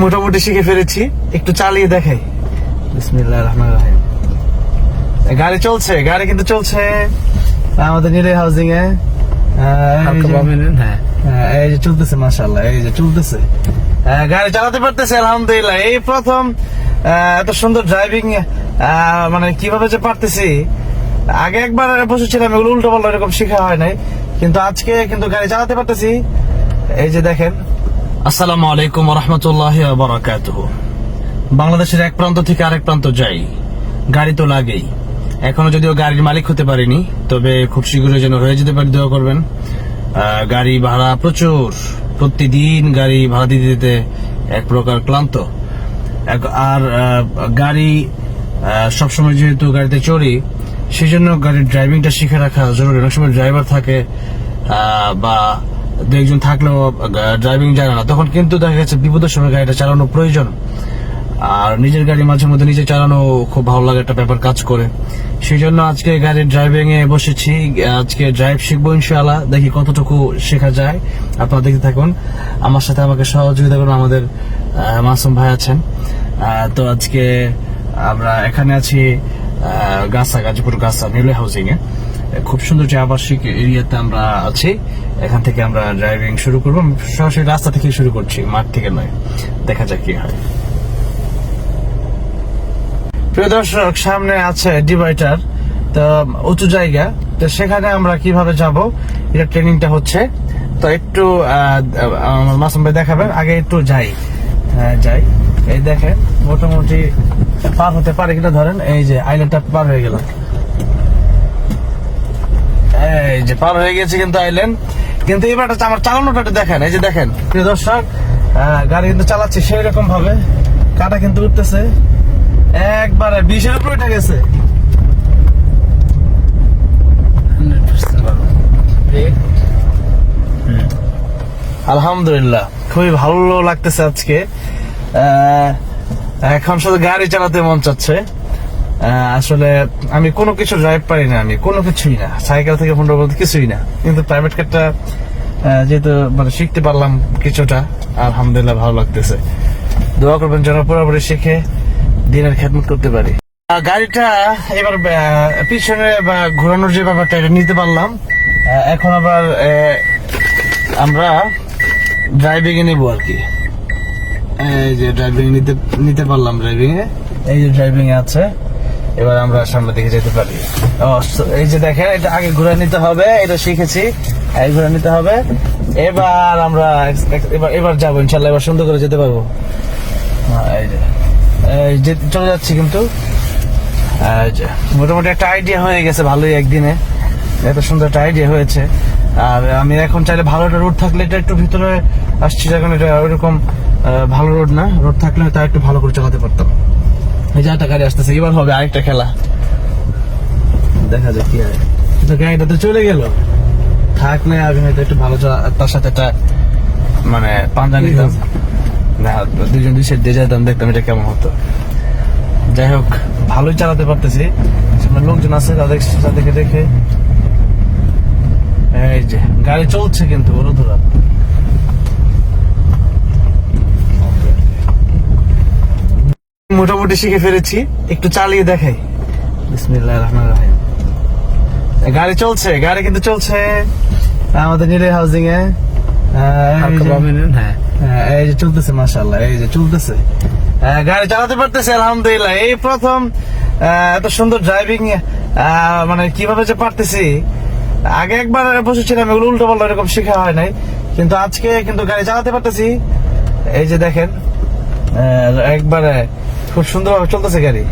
মোটামুটি শিখে ফেলেছি, একটু চালিয়ে দেখাই। বিসমিল্লাহির রহমানির রহিম। গাড়ি চলছে, গাড়ি কিন্তু চলছে আমাদের নিলে হাউজিং এ। এই যে চলতেছে, মাশাআল্লাহ, এই যে চলতেছে, গাড়ি চালাতে পারতেছে আলহামদুলিল্লাহ। এই প্রথম এত সুন্দর ড্রাইভিং, মানে কিভাবে যে পারতেছি। আগে একবার বসেছিলাম, এগুলো উল্টো পাল্টা এরকম শেখা হয় নাই, কিন্তু আজকে কিন্তু গাড়ি চালাতে পারতেছি। এই যে দেখেন। আসসালামু আলাইকুম ওয়া রাহমাতুল্লাহি ওয়া বারাকাতুহু। বাংলাদেশের এক প্রান্ত থেকে আরেক প্রান্ত যাই, গাড়ি তো লাগেই। এখনো যদিও গাড়ির মালিক হতে পারিনি, তবে খুব শীঘ্রই যেন হয়ে যেতে পারি, দোয়া করবেন। গাড়ি ভাড়া প্রচুর, প্রতিদিন গাড়ি ভাড়া দিতে দিতে এক প্রকার ক্লান্ত। আর গাড়ি সবসময় যেহেতু গাড়িতে চড়ি, সেই জন্য গাড়ির ড্রাইভিংটা শিখে রাখা জরুরি। অনেক সময় ড্রাইভার থাকে বা দু একজন থাকলেও ড্রাইভিং জানে না, তখন কিন্তু দেখা গেছে বিপদের সময় গাড়িটা চালানো প্রয়োজন। আর নিজের গাড়ি মাঝে মধ্যে নিজে চালানো খুব ভালো লাগে, একটা ব্যাপার কাজ করে। সেই জন্য আজকে গাড়ির ড্রাইভিং এ বসেছি। আজকে ড্রাইভ শিখবো ইনশাআল্লাহ, দেখি কতটুকু শেখা যায়। আপনারা দেখতে থাকুন, আমার সাথে আমাকে সহযোগিতা করুন। আমাদের মাসুম ভাই আছেন। তো আজকে আমরা এখানে আছি গাজীপুর গাছা নিলে হাউজিং এ। খুব সুন্দর যে আবাসিক এরিয়াতে আমরা আছি। এখান থেকে আমরা ড্রাইভিং শুরু করবো। সরাসরি রাস্তা থেকে শুরু করছি, মাঠ থেকে নয়। দেখা যাক কি হয়। প্রিয় দর্শক, সামনে আছে ডিভাইডার, তো উঁচু জায়গা, তো সেখানে আমরা কিভাবে যাব, এটা ট্রেনিংটা হচ্ছে। তো একটু আমার মাসুম ভাই দেখাবেন, আগে একটু যাই। এই দেখেন, মোটামুটি পার হতে পারে কিনা। ধরেন এই যে আইল্যান্ডটা পার হয়ে গেল, এই যে পার হয়ে গেছে কিন্তু আইল্যান্ড। কিন্তু এবার আমার চালানোটা দেখেন, এই যে দেখেন প্রিয় দর্শক, গাড়ি কিন্তু চালাচ্ছি সেই রকম ভাবে, কাটা কিন্তু উঠতেছে একবারে 20-এর উপরে উঠে গেছে। আলহামদুলিল্লাহ, খুবই ভালো লাগতেছে আজকে। এখন শুধু গাড়ি চালাতে মন চাচ্ছে। আসলে আমি কোনো কিছু ড্রাইভ পারি না, আমি কোনো কিছুই না, সাইকেল থেকে ফোন পর্যন্ত কিছুই না। কিন্তু প্রাইভেট কারটা যেহেতু মানে শিখতে পারলাম কিছুটা, আলহামদুলিল্লাহ ভালো লাগতেছে। দোয়া করবেন যেন পুরোপুরি শিখে দিনের খেদমত করতে পারি। গাড়িটা এবার পিছনে বা ঘোরানোর যে ব্যাপারটা, এটা নিতে পারলাম। এখন আবার আমরা ড্রাইভিং এ নিবো আর কি। এই যে ড্রাইভিং নিতে পারলাম, ড্রাইভিং এ, এই যে ড্রাইভিং এ আছে। এবার আমরা সামনে দিকে যেতে পারি। এই যে দেখেন, এটা আগে ঘুরে নিতে হবে, এটা শিখেছি, এই ঘুরে নিতে হবে। এবার আমরা এবার যাবো ইনশাল্লাহ, এবার সুন্দর করে যেতে পারবো। এই যে চলে যাচ্ছি, কিন্তু মোটামুটি একটা আইডিয়া হয়ে গেছে ভালোই, একদিনে এত সুন্দর একটা আইডিয়া হয়েছে। আর আমি এখন চাইলে ভালো একটা রোড থাকলে, এটা একটু ভিতরে আসছি যখন, এটা ওইরকম ভালো রোড না, রোড থাকলে তা একটু ভালো করে চালাতে পারতাম। এই যে একটা গাড়ি আসতেছে, এবার হবে আরেকটা খেলা, দেখা যাক কি হয়। কিন্তু গাড়িটা তো চলে গেল, থাক না, আমি হয়তো একটু ভালো তার সাথে একটা মানে পাঞ্জা নিতাম না, দুজন দুই সাইড দিয়ে যেতাম, দেখতাম এটা কেমন হতো। যাই হোক, ভালোই চালাতে পারতেছি। লোকজন আছে, তাদেরকে দেখে। এই যে গাড়ি চলছে কিন্তু ওরা ধরা। মোটামুটি শিখে ফেলেছি, একটু চালিয়ে দেখাই। বিসমিল্লাহির রহমানির রহিম। গাড়ি চলছে, গাড়ি কিন্তু চলছে আমাদের নিলে হাউজিং এ। এই যে চলতেছে, মাশাআল্লাহ, এই যে চলতেছে, গাড়ি চালাতে পারতেছে আলহামদুলিল্লাহ। এই প্রথম এত সুন্দর ড্রাইভিং, মানে কিভাবে যে পারতেছি। আগে একবার বসেছিলাম, এগুলো উল্টো পাল্টা এরকম শেখা হয় নাই, কিন্তু আজকে কিন্তু গাড়ি চালাতে পারতেছি। এই যে দেখেন, একবারে খুব সুন্দরভাবে চলতেছে গাড়ি,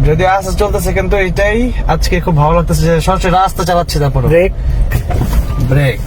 যদিও আস্তে চলতেছে, কিন্তু এটাই আজকে খুব ভালো লাগতেছে যে সরাসরি রাস্তা চালাচ্ছি। তারপর ব্রেক